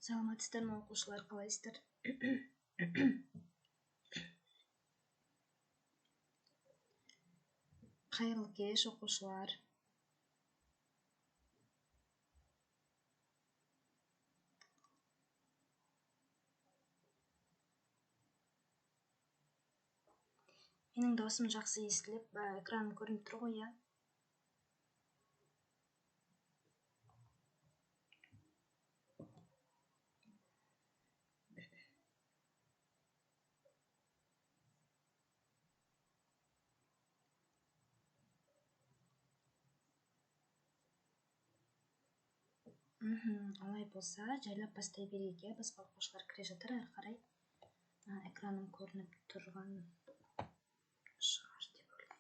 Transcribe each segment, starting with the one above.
Саламатсыздар ма оқушылар, қалайсыздар? Қайырлы кеш оқушылар. Менің даусым жақсы естіліп, экраным көрініп тұр ғой, иә? Олай болса, жайлап бастай берейік, иә? Басқа оқушылар кіре жатыр, әрі қарай экраным көрініп тұрған шығар деп ойлаймын.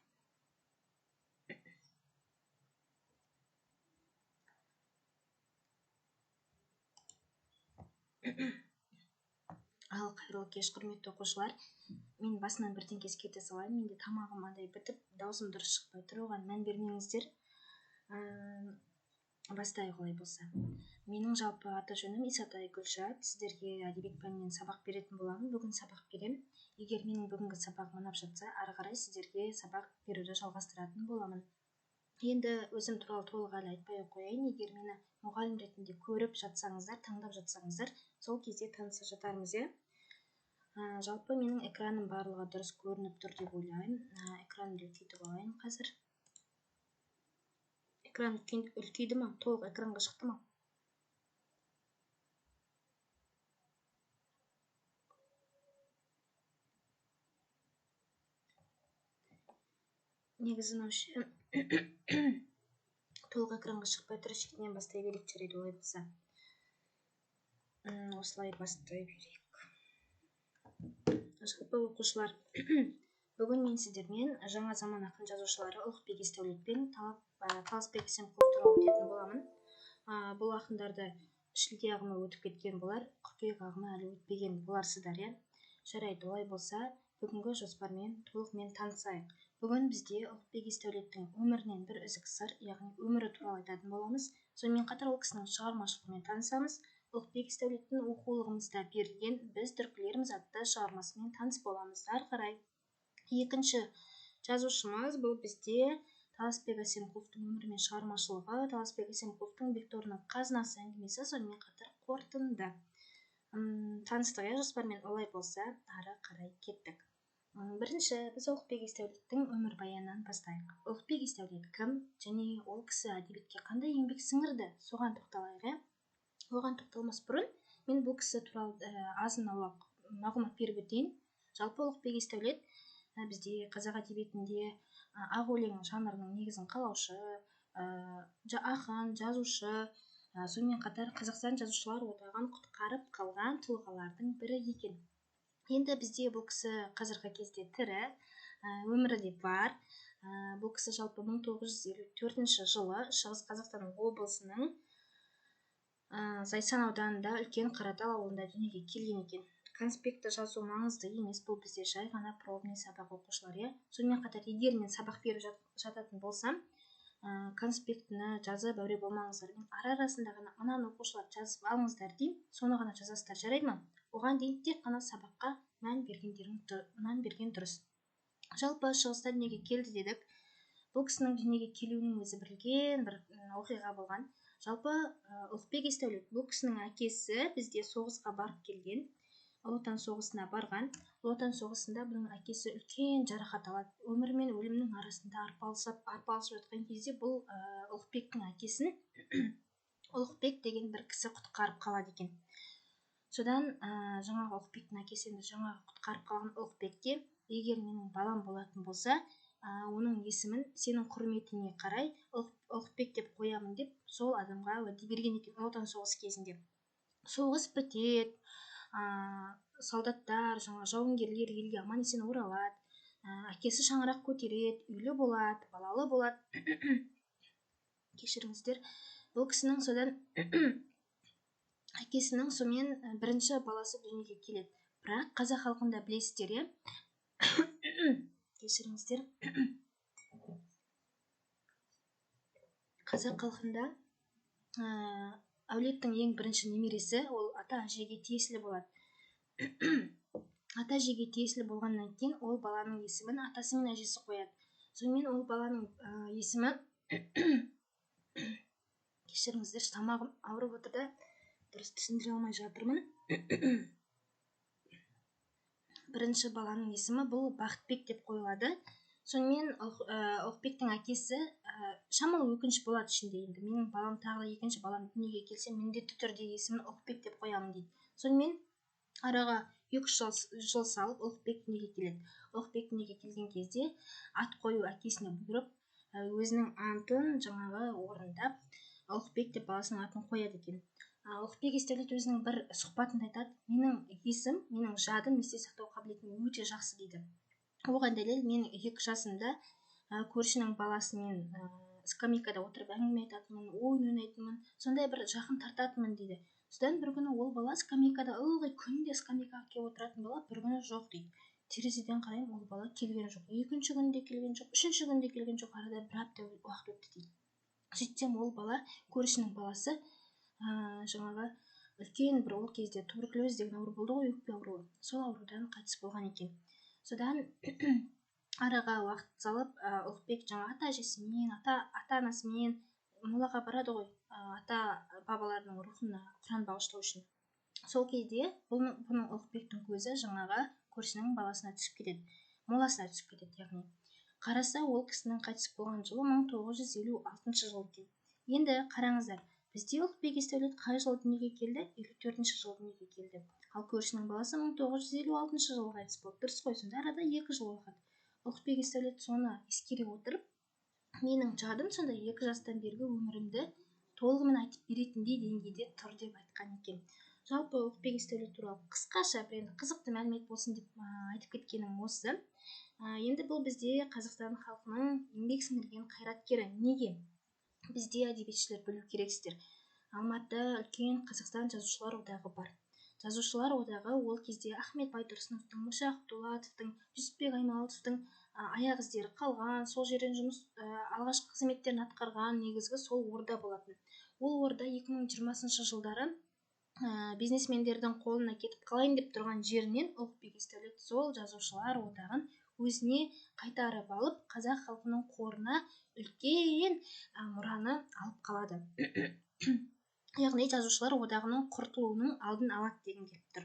Ал қайырлы кеш, құрметті оқушылар. Мен басынан бірден кете салайын. Менде тамағым андай бітіп, даусым дұрыс шықпай тұр, оған мән бермеңіздер. Бастайық олай болса. Менің жалпы аты жөнім Исатай Гүлшат. Сіздерге әдебиет пәнінен сабақ беретін боламын. Бүгін сабақ берем. Егер менің бүгінгі сабағым ұнап жатса, ары қарай сіздерге сабақ беруді жалғастыратын боламын. Енді өзім туралы толық әлі айтпай қояйын. Егер мені мұғалім ретінде көріп жатсаңыздар, таңдап жатсаңыздар, сол кезде таныса жатармыз, иә? Жалпы менің экраным барлығы дұрыс көрініп тұр деп ойлаймын. Экранымды үлкейтіп алайын қазір. Экран үлкейді ма? Толық экранға шықты ма? Негізі мынаушы толық экранға шықпай тұр, шетінен бастай берейік жарайды олай болса. Осылай бастай берейік. Жалпы оқушылар, бүгін мен сіздермен жаңа заман ақын жазушылары Ұлықбек Есдәулет пен Таласбек Әсемқұлов туралы өтетін боламын. Бұл ақындарды шілде ағымы өтіп кеткен болар, қыркүйек ағымы әлі өтпеген боларсыздар, иә? Жарайды, олай болса, бүгінгі жоспармен толығымен танысайық. Бүгін бізде Ұлықбек Есдәулеттің өмірінен бір үзік сыр, яғни өмірі туралы айтатын боламыз. Сонымен қатар ол кісінің шығармашылығымен танысамыз. Ұлықбек Есдәулеттің оқулығымызда берілген "Біз түркілерміз" атты шығармасымен таныс боламыз. Ары қарай екінші жазушымыз бұл бізде Таласбек Әсемқұловтың өмірі мен шығармашылығы, Таласбек Әсемқұловтың "Бекторының қазынасы" әңгімесі, сонымен қатар қорытынды. Таныстық, иә, жоспармен. Олай болса, ары қарай кеттік. Бірінші, біз Ұлықбек Есдәулеттің өмірбаянынан бастайық. Ұлықбек Есдәулет кім және ол кісі әдебиетке қандай еңбек сіңірді? Соған тоқталайық, иә? Оған тоқталмас бұрын мен бұл кісі туралы азын-аулақ мағлұмат беріп өтейін. Жалпы Ұлықбек Есдәулет бізде қазақ әдебиетінде ақ өлең жанрының негізін қалаушы, ақын, жазушы, сонымен қатар Қазақстан жазушылар одағын құтқарып қалған тұлғалардың бірі екен. Енді бізде бұл кісі қазіргі кезде тірі, өмірі де бар. Бұл кісі жалпы 1954 жылы Шығыс Қазақстан облысының Зайсан ауданында үлкен Қаратал ауылында дүниеге келген екен. Конспекті жазу маңызды емес, бұл бізде жай ғана пробный сабақ оқушылар, иә? Сонымен қатар, егер мен сабақ беріп жататын болсам, конспектіні жазып әуре болмаңыздар. Мен ара-арасында ғана мынаны оқушылар жазып алыңыздар деймін, соны ғана жазасыздар, жарайды ма? Оған дейін тек қана сабаққа мән берген дұрыс. Жалпы Шығыста дүниеге келді дедік. Бұл кісінің дүниеге келуінің өзі бір оқиға болған. Жалпы Ұлықбек Есдәулет бұл кісінің әкесі бізде соғысқа барып келген, Ұлы Отан соғысына барған. Ұлы Отан соғысында бұның әкесі үлкен жарақат алады. Өмір мен өлімнің арасында арпалысып жатқан кезде бұл Ұлықбектің әкесін Ұлықбек деген бір кісі құтқарып қалады екен. Содан жаңағы Ұлықбектің әкесі жаңағы құтқарып қалған Ұлықбекке, егер менің балам болатын болса, оның есімін сенің құрметіне қарай Ұлықбек деп қоямын деп сол адамға уәде берген екен Ұлы Отан соғысы кезінде. Соғыс бітеді, солдаттар, жауынгерлер елге аман есен оралады, әкесі шаңырақ көтереді, үйлі болады, балалы болады. Кешіріңіздер. Бұл кісінің содан әкесінің сонымен бірінші баласы дүниеге келеді. Бірақ қазақ халқында білесіздер, иә? Кешіріңіздер. Қазақ халқында әулеттің ең бірінші немересі ол ата әжеге тиесілі болады. Ата әжеге тиесілі болғаннан кейін ол баланың есімін атасы мен әжесі қояды. Сонымен ол баланың есімі кешіріңіздер, тамағым ауырып отыр да дұрыс түсіндіре алмай жатырмын. Бірінші баланың есімі бұл Бақытбек деп қойылады. Сонымен Ұлықбектің әкесі шамалы өкініш болады ішінде, енді менің балам тағы да екінші балам дүниеге келсе міндетті түрде есімін Ұлықбек деп қоямын дейді. Сонымен араға 2-3 жыл салып Ұлықбек дүниеге келеді. Ұлықбек дүниеге келген кезде ат қою әкесіне бұйырып, өзінің антын жаңағы орындап Ұлықбек деп баласының атын қояды екен. Ұлықбек Есдәулет өзінің бір сұхбатында айтады: менің есім, менің жадым, есте сақтау қабілетім өте жақсы дейді. Оған дәлел, мен 2 жасымда көршінің баласымен скамейкада отырып әңгіме айтатынмын, ойын ойнайтынмын, сондай бір жақын тартатынмын дейді. Содан бір күні ол бала скамейкада ылғи күнде скамейкаға келіп отыратын бала бір күні жоқ дейді. Терезеден қараймын, ол бала келген жоқ. 2-ші күнде келген жоқ, 3-ші күнде келген жоқ, арада 1 апта уақыт өтті дейді. Сөйтсем ол бала көршінің баласы жаңағы үлкен бір, ол кезде туберкулез деген ауру болды ғой, өкпе ауруы. Сол аурудан қайтыс болған екен. Содан араға уақыт салып Ұлықбек жаңа ата әжесімен, ата-анасымен молаға барады ғой, ата бабаларының рухына құран бағыштау үшін. Сол кезде бұның Ұлықбектің көзі жаңағы көршінің баласына түсіп кетеді, моласына түсіп кетеді, яғни. Қараса, ол кісінің қайтыс болған жылы 1956 жыл екен. Енді қараңыздар, бізде Ұлықбек Есдәулет қай жылы дүниеге келді? 54-ші жылы дүниеге келді. Ал көршінің баласы 1956 жылы қайтыс болды. Дұрыс қой, сонда арада 2 жыл уақыт. Ұлықбек Есдәулет соны ескере отырып, менің жадым сонда 2 жастан бергі өмірімді толығымен айтып беретіндей деңгейде тұр деп айтқан екен. Жалпы Ұлықбек Есдәулет туралы қысқаша бір қызықты мәлімет болсын деп айтып кеткенім осы. Енді бұл бізде Қазақстан халқының еңбек сіңірген қайраткері. Неге? Бізде әдебиетшілер білу керексіздер. Алматыда үлкен Қазақстан жазушылар одағы бар. Жазушылар одағы ол кезде Ахмет Байтұрсыновтың, Міржақып Дулатовтың, Жүсіпбек Аймауытовтың аяқ іздері қалған, сол жерден жұмыс алғашқы қызметтерін атқарған негізгі сол орда болатын. Ол орда 2020 жылдары бизнесмендердің қолына кетіп қалайын деп тұрған жерінен Ұлықбек Есдәулет сол жазушылар одағын өзіне қайтарып алып, қазақ халқының қорына үлкен мұраны алып қалады. Яғни жазушылар одағының құртылуының алдын алады деген келіп тұр.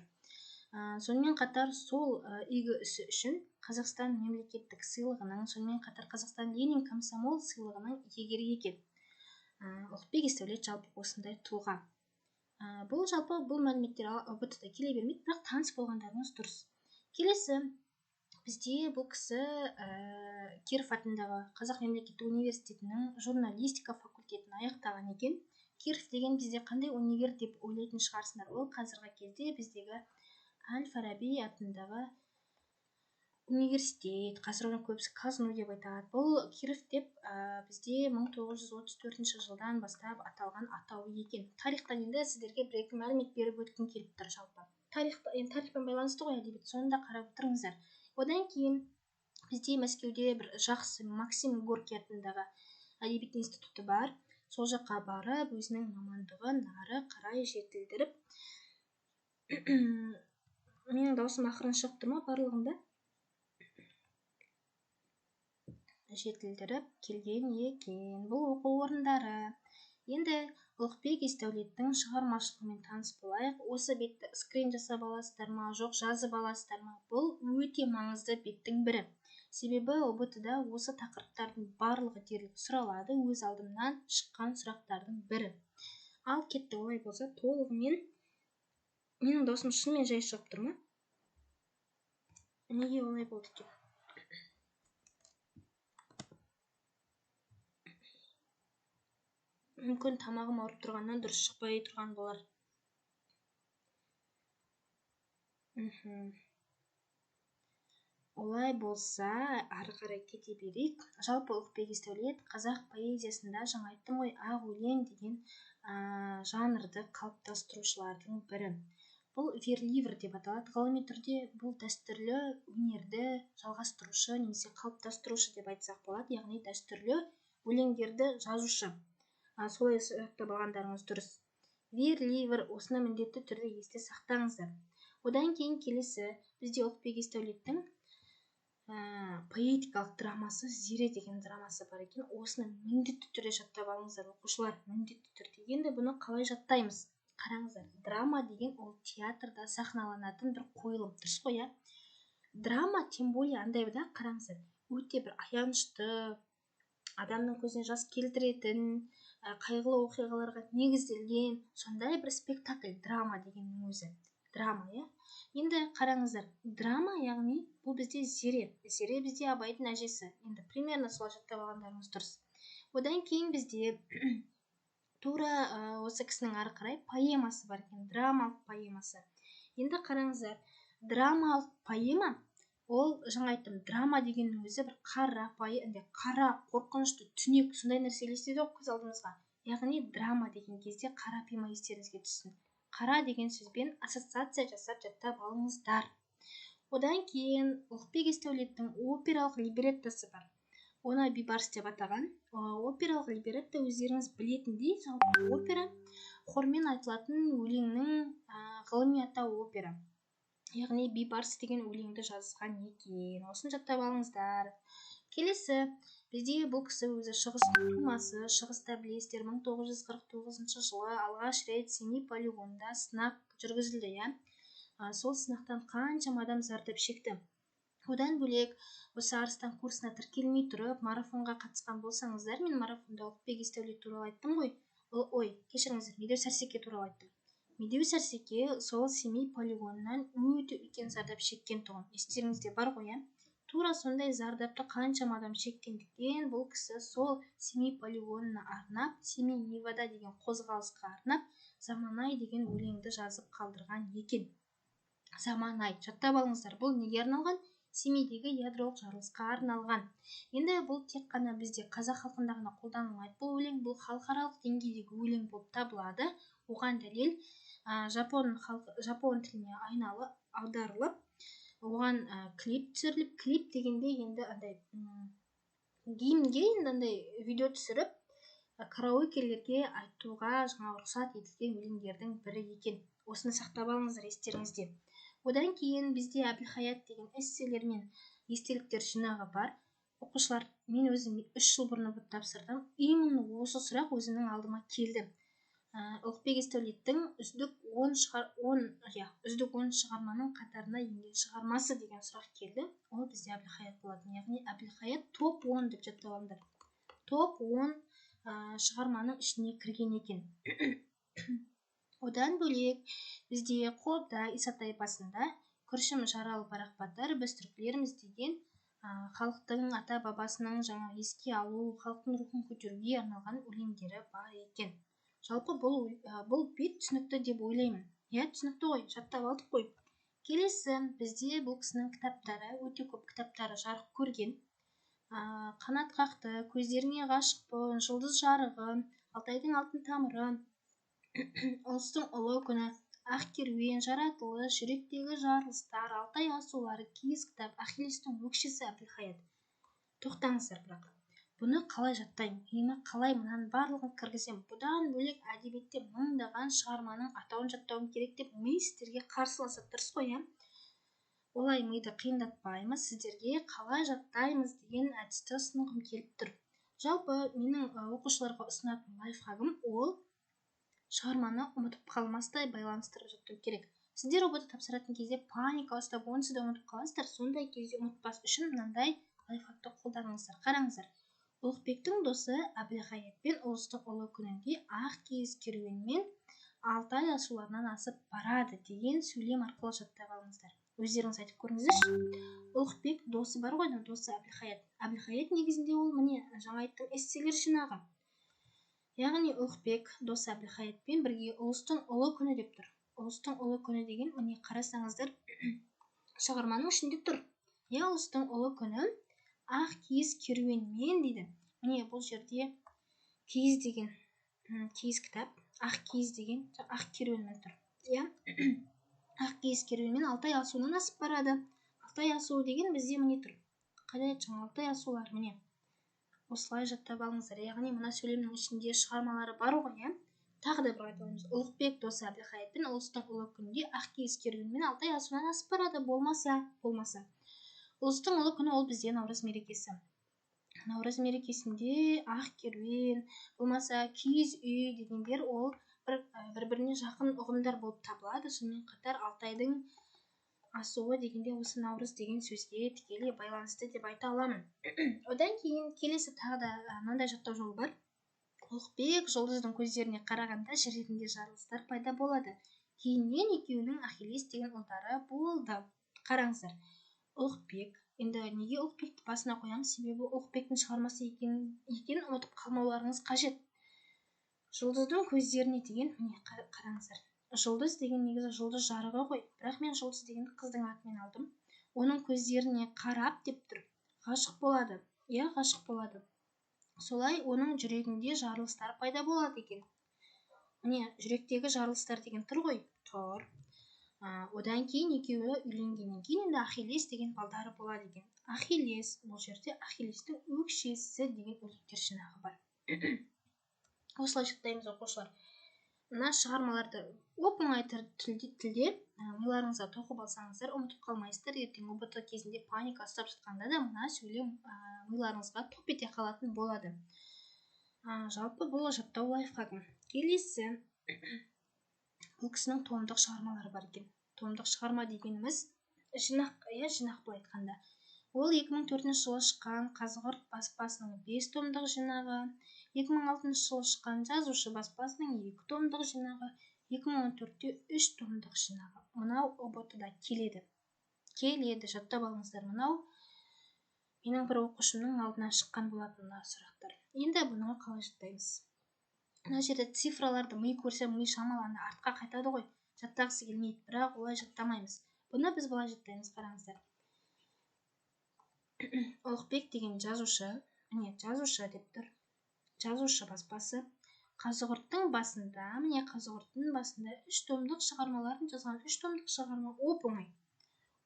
Сонымен қатар сол игі ісі үшін Қазақстан мемлекеттік сыйлығының, сонымен қатар Қазақстан Ленин комсомол сыйлығының иегері екен. Ұлықбек Есдәулет жалпы осындай тұлға. Бұл жалпы бұл мәліметтер ұбт-да келе бермейді, бірақ таныс болғандарыңыз дұрыс. Келесі, бізде бұл кісі Киров атындағы Қазақ мемлекеттік университетінің журналистика факультетін аяқтаған екен. Киров деген бізде қандай универ деп ойлайтын шығарсыңдар. Ол қазіргі кезде біздегі Әл-Фараби атындағы университет, қазір оны көбісі Казну деп айтады. Бұл Киров деп бізде 1934 жылдан бастап аталған атауы екен. Тарихтан енді сіздерге бір-екі мәлімет беріп өткім келіп тұр жалпы. Тарихпен байланысты ғой әдебиет, соны да қарап отырыңыздар. Одан кейін бізде Мәскеуде бір жақсы Максим Горький атындағы әдебиет институты бар. Сол жаққа барып, өзінің мамандығын ары қарай жетілдіріп, менің даусым ақырын шығып тұр ма барлығында? Жетілдіріп келген екен бұл оқу орындары. Енді Ұлықбек Есдәулеттің шығармашылығымен таныс болайық. Осы бетті скрин жасап аласыздар ма, жоқ жазып аласыздар ма? Бұл өте маңызды беттің бірі. Себебі ұбт-да осы тақырыптардың барлығы дерлік сұралады, өз алдымнан шыққан сұрақтардың бірі. Ал кетті, олай болса толығымен менің даусым шынымен жай шығып тұр ма? Неге олай болды екен? Мүмкін тамағым ауырып тұрғаннан дұрыс шықпай тұрған болар. Олай болса, ары қарай кете берейік. Жалпы Ұлықбек Есдәулет қазақ поэзиясында, жаңа айттым ғой, ақ өлең деген жанрды қалыптастырушылардың бірі. Бұл верливр деп аталады. Ғылыми түрде бұл дәстүрлі өнерді жалғастырушы немесе қалыптастырушы деп айтсақ болады. Яғни дәстүрлі өлеңдерді жазушы. Солай жаттап алғандарыңыз дұрыс. вер, осыны міндетті түрде есте сақтаңыздар. Одан кейін келесі бізде Ұлықбек Есдәулеттің поэтикалық драмасы Зере деген драмасы бар екен. Осыны міндетті түрде жаттап алыңыздар оқушылар, міндетті түрде. Енді бұны қалай жаттаймыз? Қараңыздар, драма деген ол театрда сахналанатын бір қойылым, дұрыс қой, драма тем более андай да, қараңыздар, өте бір аянышты, адамның көзіне жас келтіретін, қайғылы оқиғаларға негізделген сондай бір спектакль драма дегеннің өзі. Драма, енді қараңыздар, драма яғни бұл бізде Зере бізде Абайдың әжесі. Енді примерно солай жаттап алғандарыңыз дұрыс. Одан кейін бізде тура осы кісінің ары қарай поэмасы бар екен, драмалық поэмасы. Енді қараңыздар, драмалық поэма ол, жаңа айттым, драма дегеннің өзі бір қара, қорқынышты, түнек, сондай нәрсе елестеді ғой көз алдымызға. Яғни драма деген кезде қара пима естеріңізге түссін. Қара деген сөзбен ассоциация жасап жаттап алыңыздар. Одан кейін Ұлықбек Есдәулеттің опералық либреттосы бар. Оны бейбарыс деп атаған. Опералық либретто өздеріңіз білетіндей, опера хормен айтылатын өлеңнің ғылыми атауы опера. Яғни бейбарыс деген өлеңді жазған екен. Осын жаттап алыңыздар. Келесі, бізде бұл кісі өзі шығыстың тумасы, шығыста білесіздер, 1949 жылы алғаш рет семей полигонында сынақ жүргізілді, сол сынақтан қаншама адам зардап шекті. Одан бөлек, осы арыстан курсына тіркелмей тұрып, марафонға қатысқан болсаңыздар, мен марафонда Ұлықбек Есдәулет туралы айттым ғой. Кешіріңіздер, Медеу Сәрсеке туралы айттым. Медеу Сәрсеке сол семей полигонынан өте үлкен зардап шеккен тұғын. Естеріңізде бар ғой, тура сондай зардапты қаншама адам шеккендіктен бұл кісі сол семей полигонына арнап, Семей Невада деген қозғалысқа арнап, Заманай деген өлеңді жазып қалдырған екен. Заманай, жаттап алыңыздар, бұл неге арналған? Семейдегі ядролық жарылысқа арналған. Енді бұл тек қана бізде қазақ халқында ғана қолданылмайды бұл өлең, бұл халықаралық деңгейдегі өлең болып табылады. Оған дәлел жапон тіліне аударылып, оған клип түсіріліп, клип дегенде енді андай гимнге енді андай видео түсіріп, караокелерге айтуға жаңа рұқсат етілген өлеңдердің бірі екен. Осыны сақтап алыңыздар естеріңізде. Одан кейін бізде Әбілхаят деген эсселер мен естеліктер жинағы бар. Оқушылар, мен өзім 3 жыл бұрын тапсырдым. Именно осы сұрақ өзімнің алдыма келді. Ұлықбек Есдәулеттің үздік 10 шығарманың қатарына енген шығармасы деген сұрақ келді. Ол бізде Әбілхаят болатын. Яғни Әбілхаят топ 10 деп жаттап алыңдар. Топ 10 шығарманың ішіне кірген екен. Одан бөлек бізде Қобда Исатай басында Күршім Жаралы Барақ Батыр біз түркілерміз деген халықтың ата бабасының жаңа еске алу, халықтың рухын көтеруге арналған өлеңдері бар екен. Жалпы бұл бет түсінікті деп ойлаймын. Түсінікті ғой, жаттап алдық қой. Келесі, бізде бұл кісінің кітаптары, өте көп кітаптары жарық көрген. Қанат қақты, көздеріне ғашықпын, жұлдыз жарығы, Алтайдың алтын тамыры, ұлыстың ұлы күні, ақ керуен, жаратылыс, жүректегі жарылыстар, Алтай асулары, киіз кітап, Ахиллестің өкшесі Әбілхаят. Тоқтаңыздар бірақ. Бұны қалай жаттаймын? Миыма қалай мынаның барлығын кіргізем? Бұдан бөлек әдебиетте мыңдаған шығарманың атауын жаттауым керек деп ми сіздерге қарсыласып дұрыс қой, Олай миды қиындатпаймыз, сіздерге қалай жаттаймыз деген әдісті ұсынғым келіп тұр. Жалпы менің оқушыларға ұсынатын лайфхагым ол шығарманы ұмытып қалмастай байланыстырып жаттау керек. Сіздер ұбт тапсыратын кезде паника ұстап, онсыз да ұмытып қаласыздар. Сондай кезде ұмытпас үшін мынандай лайфхакты қолданыңыздар. Қараңыздар. Ұлықбектің досы Әбілхаят пен ұлыстың ұлы күнінде ақ киіз керуенмен Алтай асуларынан асып барады деген сөйлем арқылы жаттап алыңыздар. Өздеріңіз айтып көріңіздерші. Ұлықбек досы бар ғой, досы Әбілхаят. Әбілхаят негізінде ол міне жаңа айттым эсселер жинағы. Яғни Ұлықбек досы Әбілхаятпен бірге ұлыстың ұлы күні деп тұр. Ұлыстың ұлы күні деген, міне қарасаңыздар, шығарманың ішінде тұр. Ұлыстың ұлы күні ақ киіз керуенмен дейді. Міне бұл жерде киіз деген, киіз кітап, ақ киіз деген ақ керуенмен тұр. Ақ киіз керуенмен Алтай асуынан асып барады. Алтай асуы деген бізде міне тұр. Қайда айтшың Алтай асулар, міне. Осылай жаттап алыңыздар. Яғни мына сөйлемнің ішінде шығармалары бар ғой, Тағы да бір қайталамыз. Ұлықбек досы Әбілхайырпен ұлыстың ұлы күнінде ақ киіз керуенмен Алтай асуынан асып барады. Болмаса. Ұлыстың ұлы күні ол бізде наурыз мерекесі. Наурыз мерекесінде ақ керуен, болмаса киіз үй дегендер ол бір-біріне жақын ұғымдар болып табылады. Сонымен қатар Алтайдың асуы дегенде осы наурыз деген сөзге тікелей байланысты деп айта аламын. Одан кейін келесі тағы да мынандай жаттау жолы бар. Ұлықбек жұлдыздың көздеріне қарағанда жүрегінде жарылыстар пайда болады. Кейіннен екеуінің Ахиллес деген ұлдары болды. Қараңыздар. Ұлықбек, енді неге Ұлықбекті басына қоямыз? Себебі Ұлықбектің шығармасы екенін ұмытып қалмауларыңыз қажет. Жұлдыздың көздеріне деген, міне қараңыздар. Жұлдыз деген негізі жұлдыз жарығы ғой. Бірақ мен жұлдыз дегенді қыздың атымен алдым. Оның көздеріне қарап деп тұр. Ғашық болады. Иә, ғашық болады. Солай оның жүрегінде жарылыстар пайда болады екен. Міне, жүректегі жарылыстар деген тұр ғой. Тұр. Одан кейін екеуі үйленгеннен кейін енді Ахиллес деген балдары болады екен. Ахиллес, бұл жерде Ахиллестің өкшесі деген өлеңдер жинағы бар. Осылай жаттаймыз оқушылар. Мына шығармаларды оп-оңай тілде миларыңызға тоқып алсаңыздар, ұмытып қалмайсыздар. Ертең ұбт кезінде паника ұстап жатқанда да мына сөйлем миларыңызға топ ете қалатын болады. Жалпы бұл жаттау лайфхагым. Келесі, бұл кісінің томдық шығармалары бар екен. Томдық шығарма дегеніміз жинақ былай айтқанда. Ол 2004 жылы шыққан Қазығұрт баспасының 5 томдық жинағы, 2006 жылы шыққан Жазушы баспасының 2 томдық жинағы, 2014-те 3 томдық жинағы. Мынау ұбт-да келеді. Жаттап алыңыздар. Мынау менің бір оқушымның алдына шыққан болатын мына сұрақтар. Енді бұны қалай жаттаймыз? Мына жерде цифраларды ми көрсе, ми шамаланды артқа қайтады ғой. Жаттағысы келмейді, бірақ олай жаттамаймыз. Бұны біз былай жаттаймыз, қараңыздар. Ұлықбек деген жазушы деп тұр. Жазушы баспасы. Қазығұрттың басында 3 томдық шығармаларын жазған. 3 томдық шығарма оп-оңай.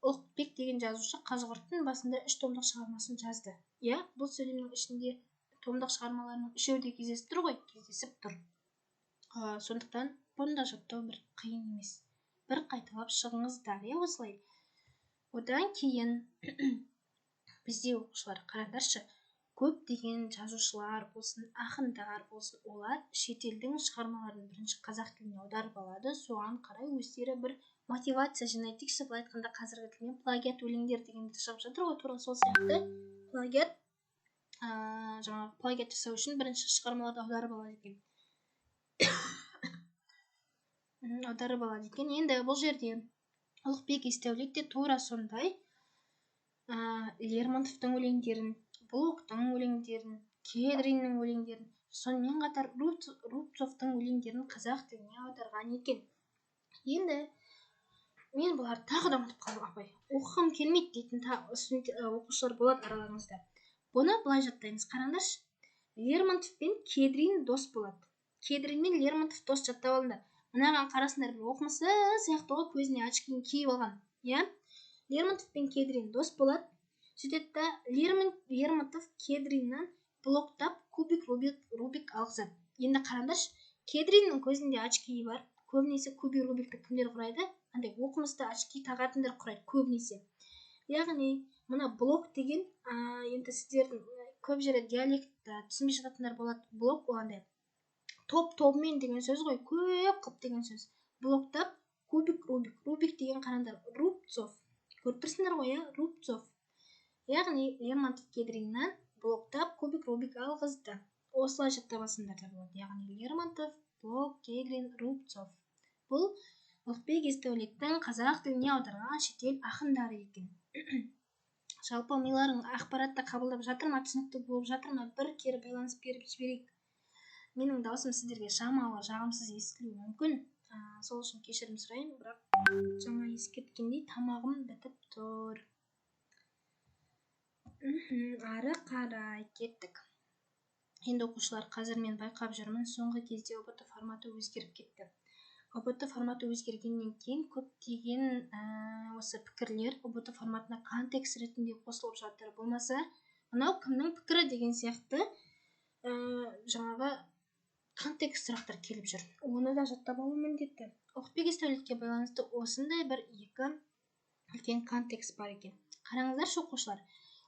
Ұлықбек деген жазушы Қазығұрттың басында 3 томдық шығармасын жазды. Иә, бұл сөйлемнің ішінде томдық шығармаларының үшеуі де кездесіп тұр. Сондықтан бұны да жаттау бір қиын емес. Бір қайталап шығыңыздар, осылай. Одан кейін бізде оқушылар қараңдаршы, көптеген жазушылар болсын, ақындар болсын, олар шетелдің шығармаларын бірінші қазақ тіліне аударып алады. Соған қарай өздері бір мотивация жинайды. Былай айтқанда қазіргі тілмен плагиат өлеңдер дегенді шығып жатыр ғой, тура сол сияқты плагиат жасау үшін бірінші шығармаларды аударып алады екен. Енді бұл жерде Ұлықбек Есдәулет те тура сондай Лермонтовтың өлеңдерін, Блоктың өлеңдерін, Кедриннің өлеңдерін, сонымен қатар Рубцовтың өлеңдерін қазақ тіліне аударған екен. Енді мен бұлар тағы да ұмытып қалдым, оқығым келмейді дейтін оқушылар болады араларыңызда. Бұны былай жаттаймыз, қараңдаршы. Лермонтов пен Кедрин дос болады. Кедрин мен Лермонтов дос, жаттап алыңдар. Мынаған қарасыңдар, бір оқымысы сияқты ғой, көзіне очкиін киіп алған. Лермонтов пен Кедрин дос болады. Сөйтеді, Лермонтов Кедриннен блоктап кубик Рубик алғызады. Енді қараңдаршы, Кедриннің көзінде очкиі бар. Көбінесе кубик Рубикті кімдер құрайды? Андай оқымысты очки тағатындар құрайды көбінесе. Яғни, мына блок деген, енді сіздердің көп жерде диалектті түсінбей жататындар болады. Блок оландай топ-тобымен деген сөз ғой, көп қып деген сөз. Блоктап кубик Рубик деген қараңдар, Рубцов. Көріп тұрсыңдар ғой, Рубцов. Яғни, Лермонтов Кедриннен блоктап кубик Рубик алғызды. Осылай жаттап алсаңдар да болады. Яғни, Лермонтов, Блок, Кедрин, Рубцов. Бұл Ұлықбек Есдәулеттің қазақ тіліне аударған шетел ақындары екен. Жалпы миларың ақпаратты қабылдап жатыр ма, түсінікті болып жатыр ма? Бір кері байланыс беріп жіберейік. Менің даусым сіздерге шамалы жағымсыз естілуі мүмкін. Сол үшін кешірім сұраймын, бірақ жаңа ескерткендей тамағым бітіп тұр. Ары қарай кеттік. Енді оқушылар, қазір мен байқап жүрмін, соңғы кезде ұбт форматы өзгеріп кетті. ұбт форматы өзгергеннен кейін көптеген осы пікірлер ұбт форматына контекст ретінде қосылып жатыр. Болмаса, мынау кімнің пікірі деген сияқты жаңағы контекст сұрақтар келіп жүр. Оны да жаттап алу міндетті. Ұлықбек Есдәулетке байланысты осындай бір екі үлкен контекст бар екен. Қараңыздаршы оқушылар.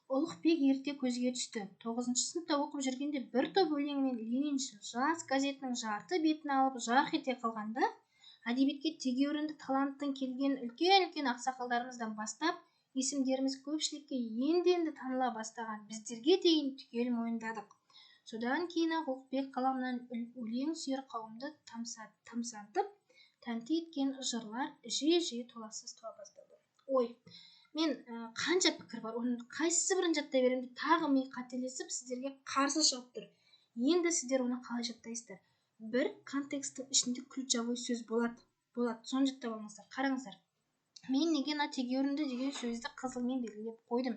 Ұлықбек ерте көзге түсті. 9-шы сыныпта оқып жүргенде бір топ өлеңмен Лениншіл жас газетінің жарты бетін алып жарқ ете қалғанда, әдебиетке тегеурінді таланттың келген үлкен ақсақалдарымыздан бастап, есімдеріміз көпшілікке енді таныла бастаған біздерге дейін түгел мойындадық. Содан кейін Ұлықбек қаламынан өлең сүйер қауымды тамсантып, тәнті еткен жырлар жиі толассыз туа бастады. Ой, мен қанша пікір бар, оның қайсысы бірін жаттай беремін, тағы ми қателесіп сіздерге қарсы шығып тұр. Енді сіздер оны қалай жаттайсыздар? Бір контексттің ішінде ключевой сөз болады. Соны жаттап алыңыздар. Қараңыздар. Мен неге тегеурінді деген сөзді қызылмен белгілеп қойдым.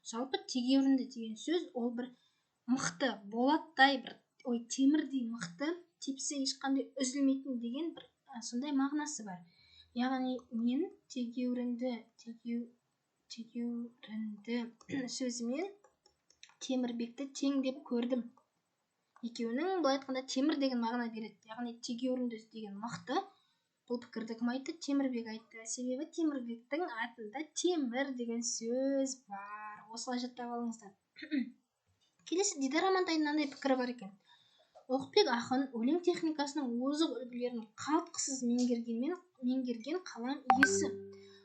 Жалпы тегеурінді деген сөз ол бір мықты, болаттай бір, темірдей мықты, тепсе ешқандай үзілмейтін деген бір сондай мағынасы бар. Яғни мен тегеурінді сөзімен темірбекті тең деп көрдім. Екеуінің былай айтқанда темір деген мағына береді. Яғни тегеурінді деген мықты. Бұл пікірді кім айтты? Темірбек айтты. Себебі Темірбектің атында темір деген сөз бар. Осылай жаттап алыңыздар. Келесі Дидар Амантайдың мынандай пікірі бар екен. Ұлықбек ақын өлең техникасының озық үлгілерін қалтқысыз меңгерген қалам иесі.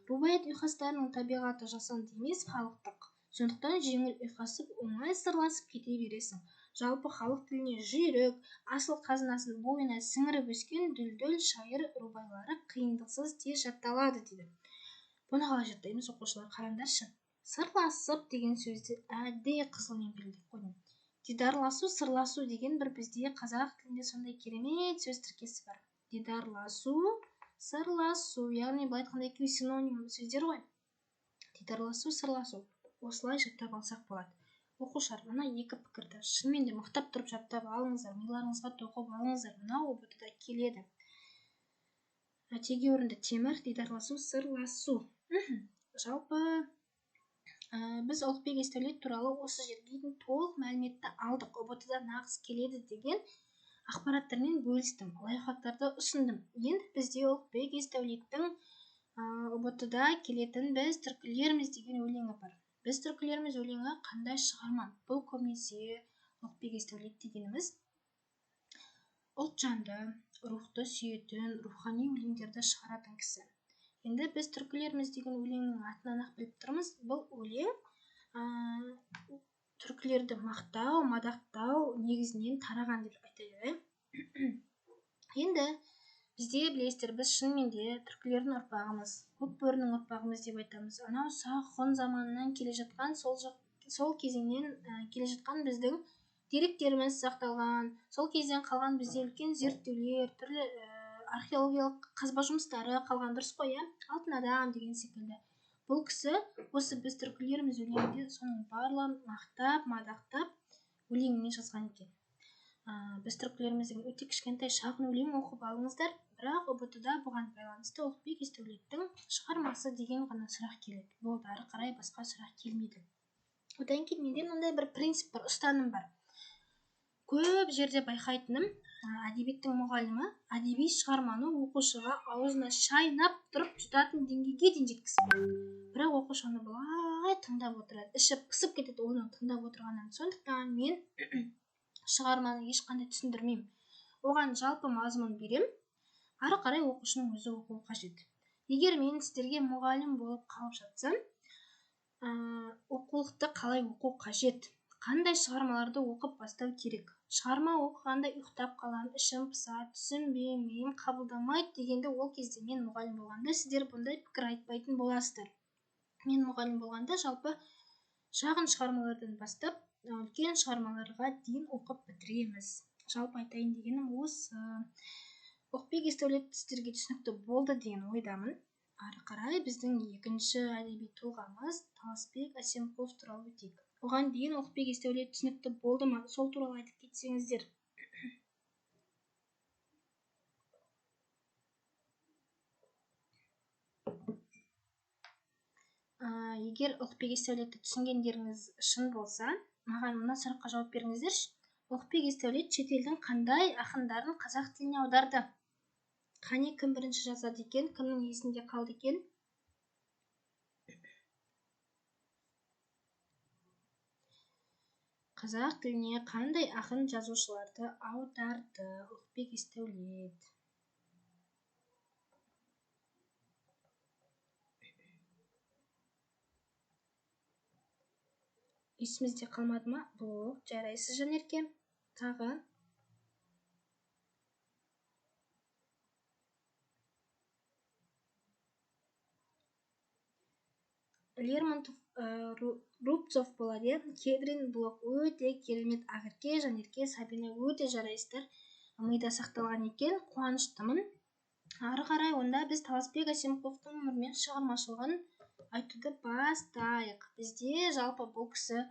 Рубаият ұйқастарының табиғаты жасанды емес, халықтық. Сондықтан жеңіл ұйқасып, оңай сырласып кете бересің. Жалпы халық тіліне жүйрік, асыл қазынасын бойына сіңіріп өскен дүлдүл шайыр рубайлары қиындықсыз тез жатталады дейді. Бұны қалай жаттаймыз оқушылар? Қараңдаршы. Сырласып деген сөзді әдейі қызылмен белгілеп қойдым. Дидарласу, сырласу деген бір бізде қазақ тілінде сондай керемет сөз тіркесі бар. Дидарласу, сырласу, яғни былай айтқанда екеуі синоним сөздер ғой. Дидарласу, сырласу. Осылай жаттап алсақ болады. Оқушылар, мына екі пікірді шынымен де мықтап тұрып жаттап алыңыздар, миларыңызға тоқып алыңыздар. Мынау ұбт-да келеді. Тегеурінді темір, дидарласу, сырласу. Жалпы біз Ұлықбек Есдәулет туралы осы жерге дейін толық мәліметті алдық. ұбт-да нағыз келеді деген ақпараттармен бөлістім, лайфхактарды ұсындым. Енді бізде Ұлықбек Есдәулеттің ұбт-да келетін біз түркілерміз деген өлеңі бар. Біз түркілерміз өлеңі қандай шығарма? Бұл көбінесе Ұлықбек Есдәулет дегеніміз ұлтжанды, рухты сүйетін, рухани өлеңдерді шығаратын кісі. Енді біз түркілерміз деген өлеңнің атынан ақ біліп тұрмыз. Бұл өлең түркілерді мақтау, мадақтау негізінен тараған деп айтады. Енді бізде білесіздер, біз шынымен де түркілердің ұрпағымыз, көк бөрінің ұрпағымыз деп айтамыз. Анау сақ ғұн заманынан келе жатқан, сол кезеңнен келе жатқан біздің деректеріміз сақталған, сол кезден қалған бізде үлкен зерттеулер, түрлі археологиялық қазба жұмыстары қалған, дұрыс қой, алтын адам деген секілді. Бұл кісі осы біз түркілерміз өлеңінде соның барлығын мақтап, мадақтап өлеңіне жазған екен. Біз түркілерміз деген өте кішкентай шағын өлең оқып алыңыздар, бірақ ұбт-да бұған байланысты Ұлықбек Есдәулеттің шығармасы деген ғана сұрақ келеді. Болды, ары қарай басқа сұрақ келмейді. Одан кейін менде мынандай бір принцип бар, ұстаным бар. Көп жерде байқайтыным, әдебиеттің мұғалімі әдеби шығарманы оқушыға аузына шайнап тұрып жұтатын деңгейге дейін жеткізеді. Бірақ оқушы оны былай тыңдап отырады, іші пысып кетеді оны тыңдап отырғаннан. Сондықтан мен шығарманы ешқандай түсіндірмеймін. Оған жалпы мазмұн берем, ары қарай оқушының өзі оқуы қажет. Егер мен сіздерге мұғалім болып қалып жатсам, оқулықты қалай оқу қажет? Қандай шығармаларды оқып бастау керек? Шығарма оқығанда ұйықтап қалам, ішім пысады, түсінбеймін, қабылдамайды дегенде ол кезде мен мұғалім болғанда сіздер бұндай пікір айтпайтын боласыздар. Мен мұғалім болғанда жалпы шағын шығармалардан бастап үлкен шығармаларға дейін оқып бітіреміз. Жалпы айтайын дегенім осы. Ұлықбек Есдәулет сіздерге түсінікті болды деген ойдамын. Ары қарай біздің екінші әдеби тұлғамыз Таласбек Әсемқұлов туралы өтейік. Оған дейін Ұлықбек Есдәулет түсінікті болды ма? Сол туралы айтып кетсеңіздер. Егер Ұлықбек Есдәулетті түсінгендеріңіз шын болса, маған мына сұраққа жауап беріңіздерші. Ұлықбек Есдәулет шетелдің қандай ақындарын қазақ тіліне аударды? Қане, кім бірінші жазады екен? Кімнің есінде қалды екен? Қазақ тіліне қандай ақын жазушыларды аударды? Ұлықбек Есдәулет. Есімізде қалмады ма? Бұл жарайсыз Жанерке. Тағы Лермонтов, Рубцов болады. Кедрин, Блок өте керемет. Ақерке, Жанерке, Сабина өте жарайсыздар. Мида сақталған екен. Қуаныштымын. Ары қарай онда біз Таласбек Әсемқұловтың өмірмен шығармашылығын айтуды бастайық. Бізде жалпы бұл кісі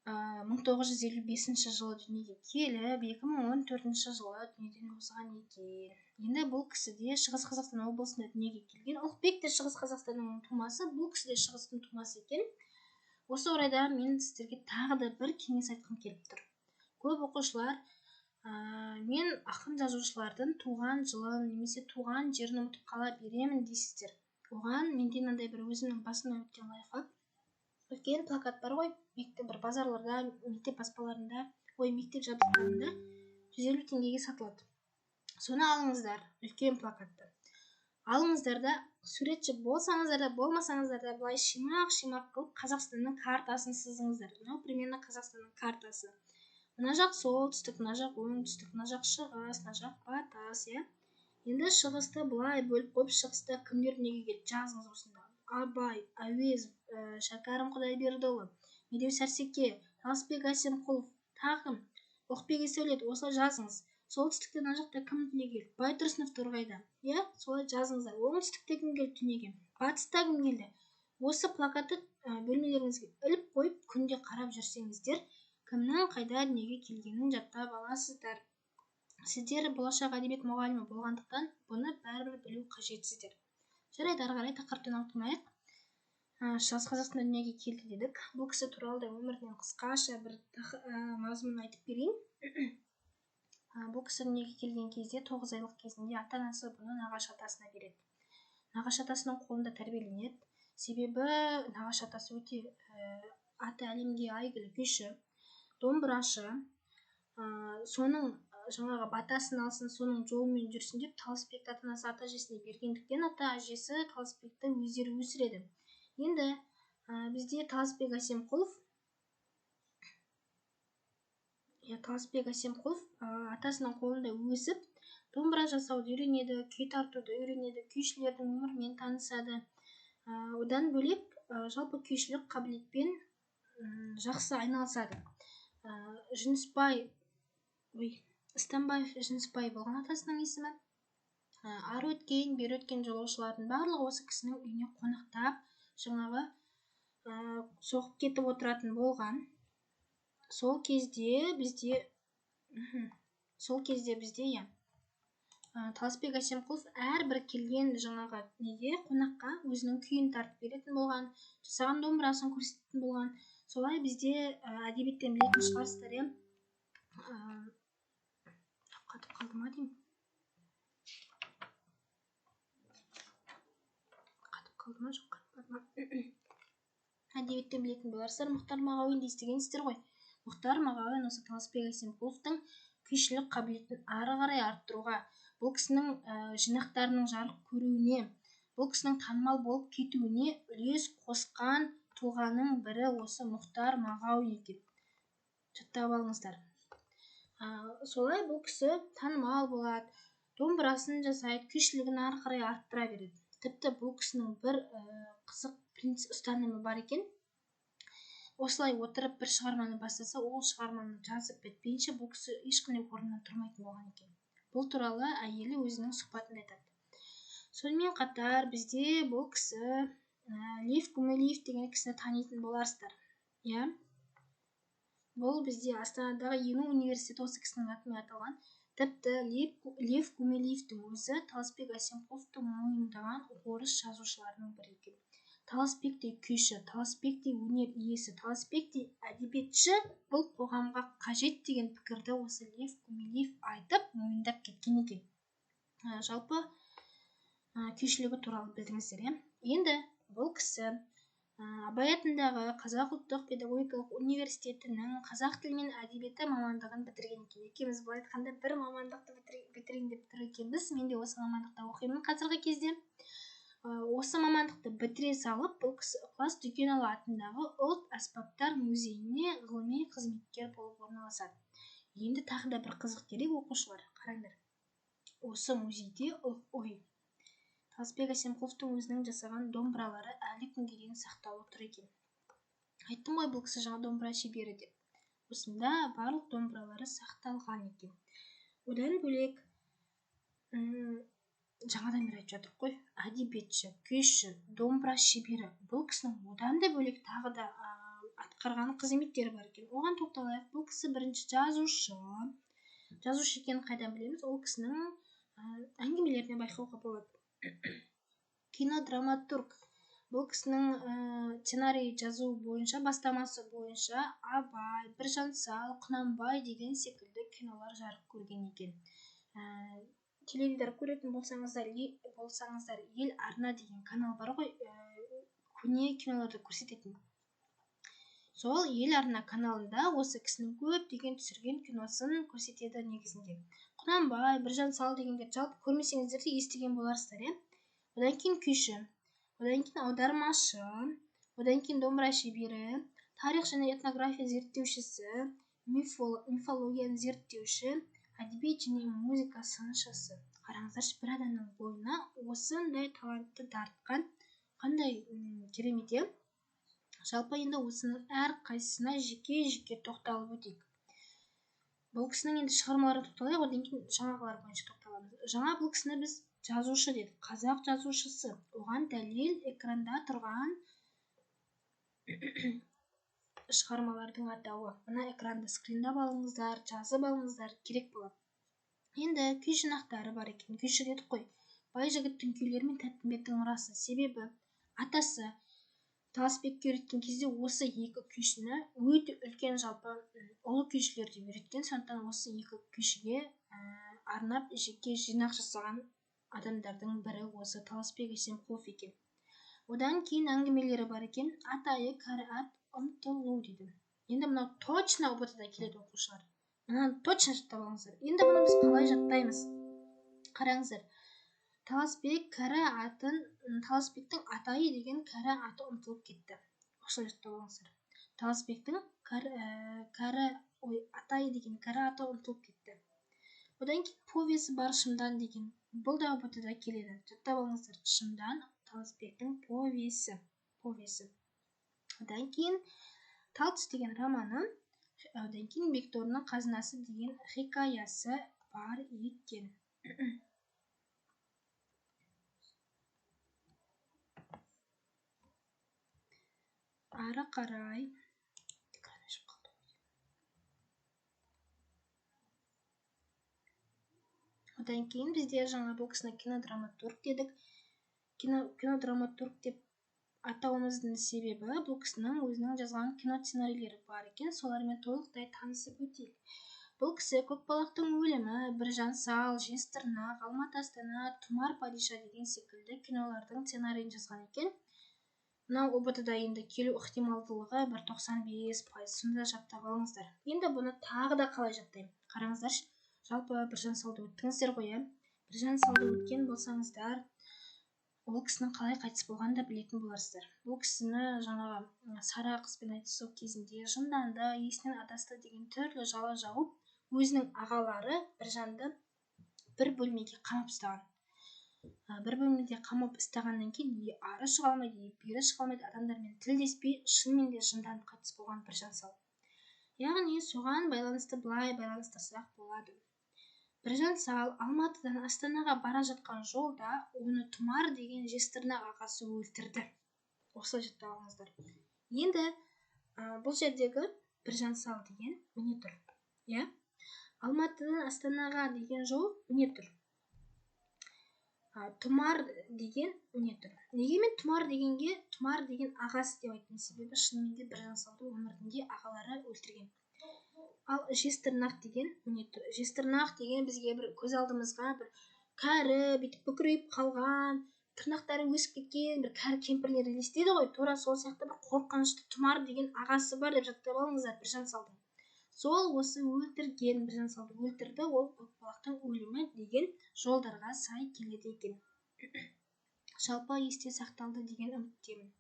1955 жылы дүниеге келіп, 2014 жылы дүниеден озған екен. Енді бұл кісі де Шығыс Қазақстан облысында дүниеге келген. Ұлықбек те Шығыс Қазақстанның тумасы, бұл кісі де Шығыстың тумасы екен. Осы орайда мен сіздерге тағы да бір кеңес айтқым келіп тұр. Көп оқушылар мен ақын жазушылардың туған жылын немесе туған жерін ұмытып қала беремін дейсіздер. Оған менде мынандай бір өзімнің басымнан өткен лайфхак. Үлкен плакат бар ғой, мектеп бір базарларда, мектеп баспаларында, мектеп жабдықтарында 150 теңгеге сатылады. Соны алыңыздар, үлкен плакатты. Алыңыздар да, суретші болсаңыздар да, болмасаңыздар да, былай шимақ қылып Қазақстанның картасын сызыңыздар. Мынау примерно Қазақстанның картасы. Мына жақ солтүстік, мына жақ оңтүстік, мына жақ шығыс, мына жақ батыс, иә. Енді шығысты былай бөліп қойып, шығыста кімдер дүниеге келді жазыңыз осында. Абай, Әуезов, Шәкәрім Құдайбердіұлы, Медеу Сәрсеке, Таласбек Әсемқұлов, тағы Ұлықбек Есдәулет, осылай жазыңыз. Солтүстікте мына жақта кім дүниеге келді? Байтұрсынов Торғайда, иә, солай жазыңыздар. Оңтүстікте кім келді дүниеге? Батыста кім келді? Осы плакатты бөлмелеріңізге іліп қойып, күнде қарап жүрсеңіздер, кімнің қайда дүниеге келгенін жаттап аласыздар. Сіздер болашақ әдебиет мұғалімі болғандықтан, бұны бәрібір білу қажетсіздер. Жарайды, ары қарай тақырыптан ауытқымайық. Шығыс Қазақстанда дүниеге келді дедік. Бұл кісі туралы да өмірінен қысқаша бір мазмұнын айтып берейін. Бұл кісі дүниеге келген кезде 9 айлық кезінде ата-анасы бұны нағашы атасына береді. Нағашы атасының қолында тәрбиеленеді. Себебі нағашы атасы өте аты әлемге әйгілі күйші, домбырашы. Соның жаңағы батасын алсын, соның жолымен жүрсін деп Таласбекті ата-анасы ата-әжесіне бергендіктен ата-әжесі Таласбекті өздері өсіреді. Енді бізде Таласбек Әсемқұлов атасының қолында өсіп, домбыра жасауды үйренеді, күй тартуды үйренеді, күйшілердің өмірімен танысады. Одан бөлек жалпы күйшілік қабілетпен жақсы айналысады. Станбаев Жүнісбай болған атасының есімі. Ары өткен, бері өткен жолаушылардың барлығы осы кісінің үйіне қонақтап, жаңағы соғып кетіп отыратын болған. Сол кезде бізде Таласбек Әсемқұлов әрбір келген жаңағы қонаққа өзінің күйін тартып беретін болған, жасаған домбырасын көрсететін болған. Солай бізде әдебиеттен білетін шығарсыздар, иә. Қатып қалды ма деймін? Қатып қалды ма, жоқ қатпады ма? Әдебиеттен білетін боларсыздар, Мұхтар Мағауинді естігенсіздер ғой. Мұхтар Мағауин осы Таласбек Әсемқұловтың күйшілік қабілетін ары қарай арттыруға, бұл кісінің жинақтарының жарық көруіне, бұл кісінің танымал болып кетуіне үлес қосқан тұлғаның бірі осы Мұхтар Мағауин екен. Жаттап алыңыздар. Солай бұл кісі танымал болады, домбырасын жасайды, күйшілігін ары қарай арттыра береді. Тіпті бұл кісінің бір қызық ұстанымы бар екен. Осылай отырып бір шығарманы бастаса, ол шығарманы жазып бітпейінше бұл кісі ешкімнің орнынан тұрмайтын болған екен. Бұл туралы әйелі өзінің сұхбатында айтады. Сонымен қатар бізде бұл кісі Лев Гумилев деген кісіні танитын боларсыздар. Иә. Бұл бізде Астанадағы ең университеті осы кісінің атымен аталған. Тіпті Лев Гумилевтің өзі Таласбек Әсемқұловты мойындаған орыс жазушыларының бірі екен. Таласбек те күйші, Таласбек те өнер иесі, Таласбек те әдебиетші бұл қоғамға қажет деген пікірді осы Лев Гумилев айтып мойындап кеткен екен. Жалпы күйшілігі туралы білдіңіздер, енді бұл кісі Абай атындағы Қазақ ұлттық педагогикалық университетінің қазақ тілі мен әдебиеті мамандығын бітірген екен. Екеуміз былай айтқанда бір мамандықты бітірейін деп тұр екенбіз. Мен де осы мамандықта оқимын қазіргі кезде. Осы мамандықты бітіре салып, бұл кісі Ықылас Дүкенұлы атындағы ұлт аспаптар музейіне ғылыми қызметкер болып орналасады. Енді тағы да бір қызық керек оқушылар, қараңдар. Осы музейде Таласбек Әсемқұловтың өзінің жасаған домбыралары әлі күнге дейін сақтаулы тұр екен. Айттым ғой, бұл кісі жаңа домбыра шебері деп. Осында барлық домбыралары сақталған екен. Одан бөлек жаңадан бері айтып жатырмық қой, әдебиетші, күйші, домбыра шебері. Бұл кісінің одан да бөлек тағы да атқарған қызметтері бар екен. Оған тоқталайық. Бұл кісі бірінші жазушы. Жазушы екенін қайдан білеміз? Ол кісінің әңгімелеріне байқауға болады. Кинодраматург. Бұл кісінің сценарий жазу бойынша, бастамасы бойынша Абай, Біржан Сал, Құнанбай деген секілді кинолар жарық көрген екен. Теледидар көретін болсаңыздар, Ел арна деген канал бар ғой, көне киноларды көрсететін. Сол Ел арна каналында осы кісінің көптеген түсірген киносын көрсетеді негізінде. Құнанбай, Біржан Сал дегендер жалпы көрмесеңіздер де естіген боларсыздар, Одан кейін күйші, одан кейін аудармашы, одан кейін домбыра шебері, тарих және этнография зерттеушісі, мифологияны зерттеуші, әдебиет және музыка сыншысы. Қараңыздаршы, бір адамның бойына осындай талантты дарытқан қандай керемет. Жалпы енді осының әр қайсысына жеке тоқталып өтейік. Бұл кісінің енді шығармалары тоқталайық, одан кейін жаңағылар бойынша тоқталамыз. Жаңа бұл кісіні біз жазушы дедік, қазақ жазушысы. Оған дәлел экранда тұрған шығармалардың атауы. Мына экранды скриндап алыңыздар, жазып алыңыздар, керек болады. Енді күй жинақтары бар екен. Күйші дедік қой. Бай жігіттің күйлері мен Тәттімбеттің мұрасы. Себебі атасы Таласбекке үйреткен кезде осы екі күйшіні өте үлкен жалпы ұлы күйшілерді үйреткен. Сондықтан осы екі күйшіге арнап жеке жинақ жасаған адамдардың бірі осы Таласбек Әсемқұлов екен. Одан кейін әңгімелері бар екен. Атайы кәрі ат ұмтылу дейді. Енді мынау точно ұбт-да келеді оқушылар. Мынаны точно жаттап алыңыздар. Енді бұны біз қалай жаттаймыз? Қараңыздар. Таласбектің атайы деген кәрі аты ұмтылып кетті. Осылай жаттап алыңыздар. Таласбектің атайы деген кәрі аты ұмтылып кетті. Одан кейін повесі бар Шымдан деген. Бұл да ұбт-да келеді. Жаттап алыңыздар. Шымдан Таласбектің повесі. Одан кейін Талтүс деген романы. Одан кейін Бекторының қазынасы деген хикаясы бар екен. Ары қарай. Одан кейін бізде жаңа бұл кісіні кинодраматург дедік. Кинодраматург деп атауымыздың себебі бұл кісінің өзінің жазған кино сценарийлері бар екен. Солармен толықтай танысып өтейік. Бұл кісі Көкбалақтың өлімі, Біржан Сал, Жезтырнақ, Алматы Астана, Тұмар Падиша деген секілді кинолардың сценарийін жазған екен. Мынау ұбт-да енді келу ықтималдылығы 95%. Сонда жаттап алыңыздар. Енді бұны тағы да қалай жаттаймын? Қараңыздаршы. Жалпы Біржан Салды өттіңіздер ғой, Біржан Салды өткен болсаңыздар, ол кісінің қалай қайтыс болғанын да білетін боларсыздар. Бұл кісіні жаңағы Сара қызбен айтысу кезінде жынданды, есінен адасты деген түрлі жала жауып, өзінің ағалары Біржанды бір бөлмеге қамап ұстаған. Бір бөлмеде қамап ұстағаннан кейін ары шыға алмайды, бері шыға алмайды, адамдармен тілдеспей, шынымен де жынданып қайтыс болған Біржан Сал. Яғни соған байланысты былай байланыстырсақ болады. Біржан Сал Алматыдан Астанаға бара жатқан жолда оны Тұмар деген Жезтырнақ ағасы өлтірді. Осылай жаттап алыңыздар. Енді бұл жердегі Біржан Сал деген міне тұр. Алматыдан Астанаға деген жол міне тұр. Тұмар деген не тұр. Неге мен тұмар деген ағасы деп айттым, себебі шынымен де біржан салды өмірінде ағалары өлтірген. Ал жезтырнақ деген не тұр. Жезтырнақ деген бізге бір көз алдымызға бір кәрі бүйтіп бүкірейіп қалған, тырнақтары өсіп кеткен бір кәрі кемпірлер елестейді ғой. Тура сол сияқты бір қорқынышты тұмар деген ағасы бар деп жаттап алыңыздар біржан салдың. Сол осы өлтірген, біржан салды өлтірді, ол Көкбалақтың өлімі деген жолдарға сай келеді екен. Жалпы есте сақталды деген үміттемін.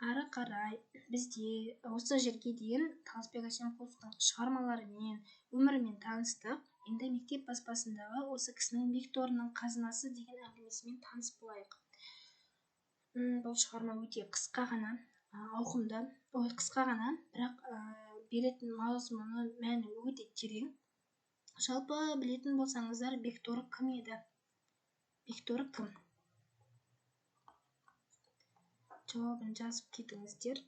Ары қарай бізде осы жерге дейін Таласбек Әсемқұловтың шығармаларымен, өмірімен таныстық. Енді мектеп баспасындағы осы кісінің Бекторының қазынасы деген әңгімесімен таныс болайық. Бұл шығарма өте қысқа ғана, ауқымды, қысқа ғана, бірақ беретін мазмұны, мәні өте терең. Жалпы білетін болсаңыздар, Бекторы кім еді? Бекторы кім? Жауабын жазып кетіңіздер.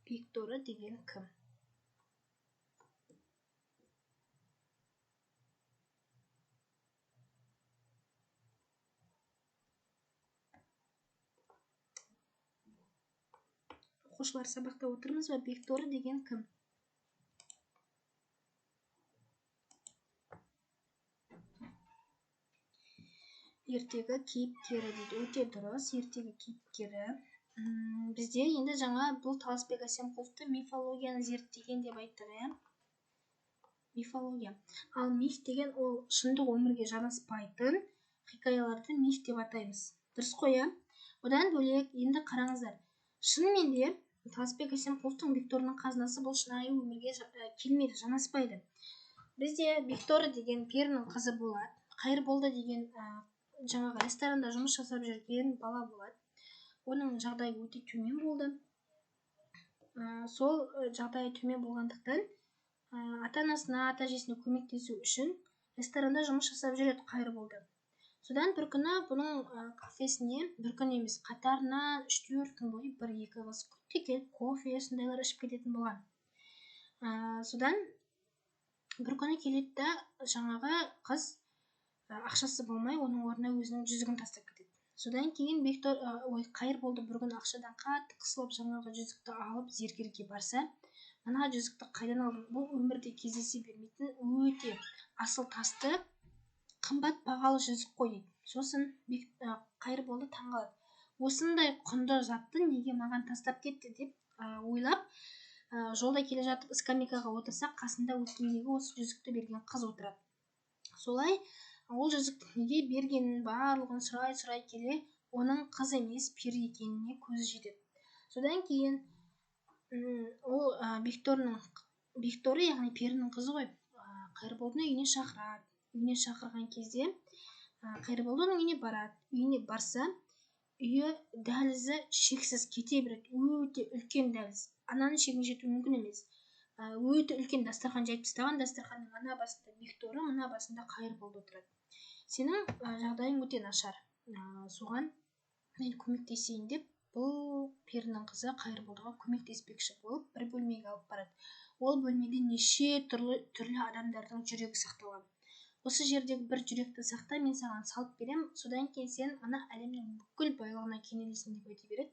Бекторы деген кім? Оқушылар, сабақта отырмыз ба? Бекторы деген кім? Ертегі кейіпкері дейді. Өте дұрыс, ертегі кейіпкері. Бізде енді жаңа бұл Таласбек Әсемқұловты мифологияны зерттеген деп айттық, мифология. Ал миф деген ол шындық өмірге жанаспайтын хикаяларды миф деп атаймыз. Дұрыс қой, одан бөлек енді қараңыздар. Шынымен де Таласбек Әсемқұловтың Бекторының қазынасы бұл шынайы өмірге келмейді, жанаспайды. Бізде Бекторы деген перінің қызы болады. Қайырболды деген жаңағы ресторанда жұмыс жасап жүрген бала болады. Оның жағдайы өте төмен болды. Сол жағдайы төмен болғандықтан ата-анасына, ата-әжесіне көмектесу үшін ресторанда жұмыс жасап жүреді Қайырболды. Содан бір күні бұның кафесіне, бір күн емес, қатарына 3-4 күн бойы 1-2 қыз күтте келіп кофе сондайлар ішіп кететін болған. Содан бір күні келеді да, жаңағы қыз ақшасы болмай, оның орнына өзінің жүзігін тастап кетеді. Содан кейін Қайырболды бір күн ақшадан қатты қысылып, жаңағы жүзікті алып зергерге барса, мына жүзікті қайдан алдың? Бұл өмірде кездесе бермейтін өте асыл тасты қымбат бағалы жүзік қой дейді. Сосын Қайырболды таңғалады. Осындай құнды затты неге маған тастап кетті деп ойлап, жолда келе жатып скамейкаға отырса, қасында өткендегі осы жүзікті берген қыз отырады. Солай ол жүзікті неге бергенін барлығын сұрай келе, оның қыз емес, пері екеніне көзі жетеді. Содан кейін ол Бекторы, яғни перінің қызы ғой, Қайырболдың үйіне шақырады. Үйіне шақырған кезде Қайырболды оның үйіне барады. Үйіне барса, үйі дәлізі шексіз кете береді. Өте үлкен дәліз. Ананың шегіне жету мүмкін емес. Өте үлкен дастархан жайып тастаған, дастарханның ана басында Бекторы, мына басында Қайырболды отырады. Сенің жағдайың өте нашар. Соған мен көмектесейін деп, бұл перінің қызы Қайырболдыға көмектеспекші болып, бір бөлмеге алып барады. Ол бөлмеде неше түрлі адамдардың жүрегі сақталған. Осы жердегі бір жүректі сақта, мен саған салып берем, содан кейін сен ана әлемнің бүкіл байлығына кенелесің деп айта береді.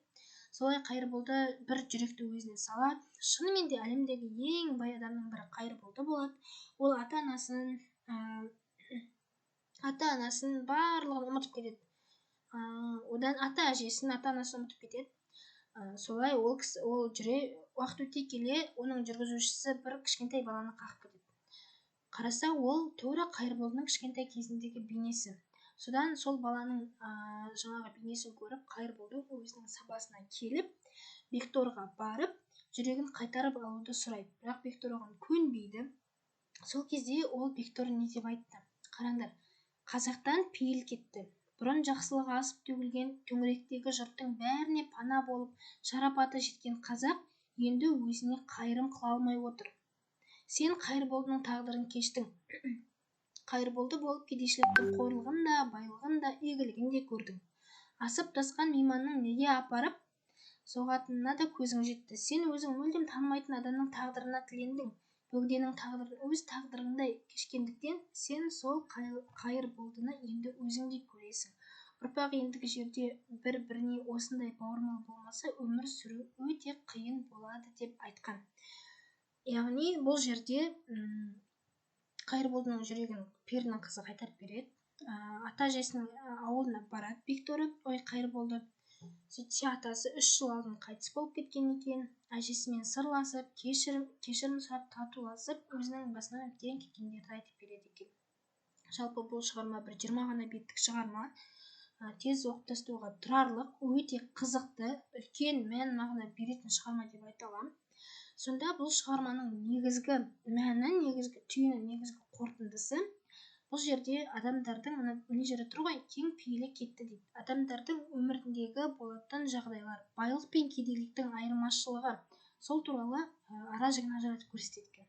Солай Қайырболды бір жүректі өзіне салады. Шынымен де әлемдегі ең бай адамның бірі Қайырболды болады. Ол ата-анасын барлығын ұмытып кетеді. Одан ата-әжесін, ата-анасын ұмытып кетеді. Солай ол уақыт өте келе, оның жүргізушісі бір кішкентай баланы қағып кетеді. Қараса, ол тура Қайырболдының кішкентай кезіндегі бейнесі. Содан сол баланың жаңағы бейнесін көріп, Қайырболды өзінің сабасына келіп, Бекторыға барып, жүрегін қайтарып алуды сұрайды. Бірақ Бекторы оған көнбейді. Сол кезде ол Бекторы не деп айтты? Қараңдар, қазақтан пейіл кетті. Бұрын жақсылығы асып төгілген төңіректегі жұрттың бәріне пана болып, шарапаты жеткен қазақ енді өзіне қайырым қыла алмай отыр. Сен Қайырболдының тағдырын кештің. Қайырболды болып кедейшіліктің қорлығын да, байлығын да, игілігін де көрдің. Асып тасқан мейманның неге апарып соғатынына да көзің жетті. Сен өзің мүлдем танымайтын адамның тағдырына тілендің. бөгденің тағдырын өз тағдырыңдай кешкендіктен сен сол Қайырболдыны енді өзіңдей көресің. Ұрпақ ендігі жерде бір-біріне осындай бауырмал болмаса өмір сүру өте қиын болады деп айтқан. Яғни бұл жерде Қайырболдының жүрегін перінің қызы қайтарып береді. Ата әжесінің ауылына барады Бекторы. Ой, Қайырболды. Сөйтсе атасы 3 жыл алдын қайтыс болып кеткен екен. Әжесімен сырласып, кешірім сұрап татуласып, өзінің басынан өткен кеткендерді айтып береді екен. Жалпы бұл шығарма бір 20 ғана беттік шығарма. Тез оқып тастауға тұрарлық, өте қызықты, үлкен мән мағына беретін шығарма деп айта аламын. Сонда бұл шығарманың негізгі мәні, негізгі түйіні, негізгі қорытындысы бұл жерде адамдардың мына жерде тұр ғой, кең пейілі кетті дейді. Адамдардың өміріндегі болатын жағдайлар, байлық пен кедейліктің айырмашылығы, сол туралы ара жігін ажыратып көрсетеді.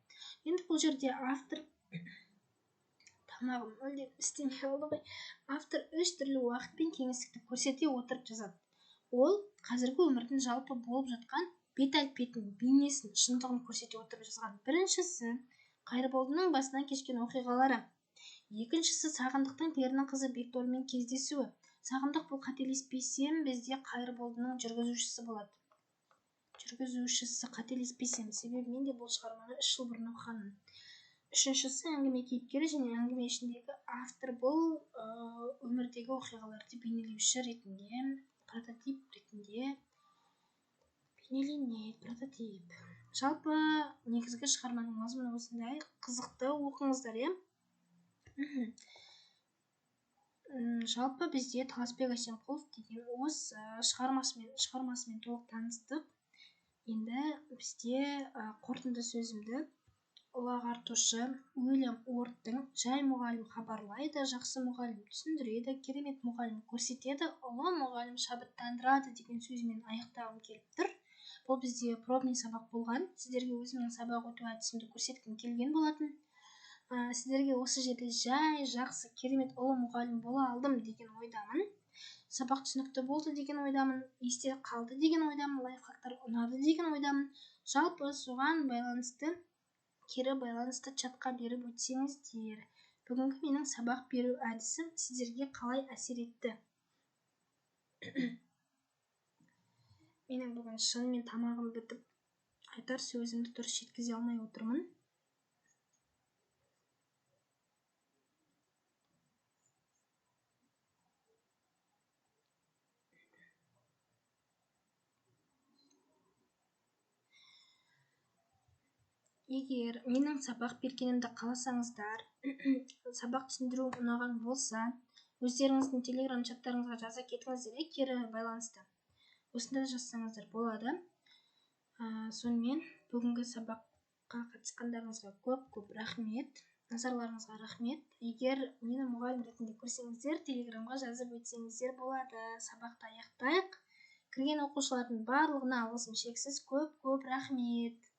Енді бұл жерде автор тамағым мүлдем істемей қалды ғой. Автор 3 түрлі уақыт пен кеңістікті көрсете отырып жазады. Ол қазіргі өмірдің жалпы болып жатқан бет-әлпетін, бейнесін, шындығын көрсете отырып жазған. Біріншісі Қайырболдының басынан кешкен оқиғалары. Екіншісі Сағындықтың перінің қызы Бекторымен кездесуі. Сағындық бұл қателеспесем бізде Қайырболдының жүргізушісі болады. Жүргізушісі қателеспесем, себебі мен де бұл шығарманы 3 жыл бұрын оқығанмын. Үшіншісі әңгіме кейіпкері және әңгіме ішіндегі автор бұл өмірдегі оқиғаларды бейнелеуші ретінде, прототип ретінде бейнеленеді. Прототип. Жалпы негізгі шығарманың мазмұны осындай, қызықты, оқыңыздар, иә? Жалпы бізде Таласбек Әсемқұлов деген осы шығармасымен толық таныстық. Енді бізде қорытынды сөзімді ұлы ағартушы Уильям Уордтың «Жай мұғалім хабарлайды, жақсы мұғалім түсіндіреді, керемет мұғалім көрсетеді, ұлы мұғалім шабыттандырады» деген сөзімен аяқтағым келіп тұр. Бұл бізде пробный сабақ болған. Сіздерге өзімнің сабақ өту әдісімді көрсеткім келген болатын. Сіздерге осы жерде жай, жақсы, керемет ұлы мұғалім бола алдым деген ойдамын. Сабақ түсінікті болды деген ойдамын. Есте қалды деген ойдамын. Лайфхактар ұнады деген ойдамын. Жалпы соған байланысты, кері байланысты чатқа беріп өтсеңіздер. Бүгінгі менің сабақ беру әдісім сіздерге қалай әсер етті? Менің бүгін шынымен тамағым бітіп, айтар сөзімді дұрыс жеткізе алмай отырмын. Егер менің сабақ бергенімді қаласаңыздар, сабақ түсіндіру ұнаған болса, өздеріңіздің телеграм чаттарыңызға жаза кетіңіздер, кері байланысты. Осында жазсаңыздар болады. Сонымен бүгінгі сабаққа қатысқандарыңызға көп рахмет. Назарларыңызға рахмет. Егер мені мұғалім ретінде көрсеңіздер, телеграмға жазып өтсеңіздер болады. Сабақты аяқтайық. Кірген оқушылардың барлығына алғысым шексіз. Көп рахмет.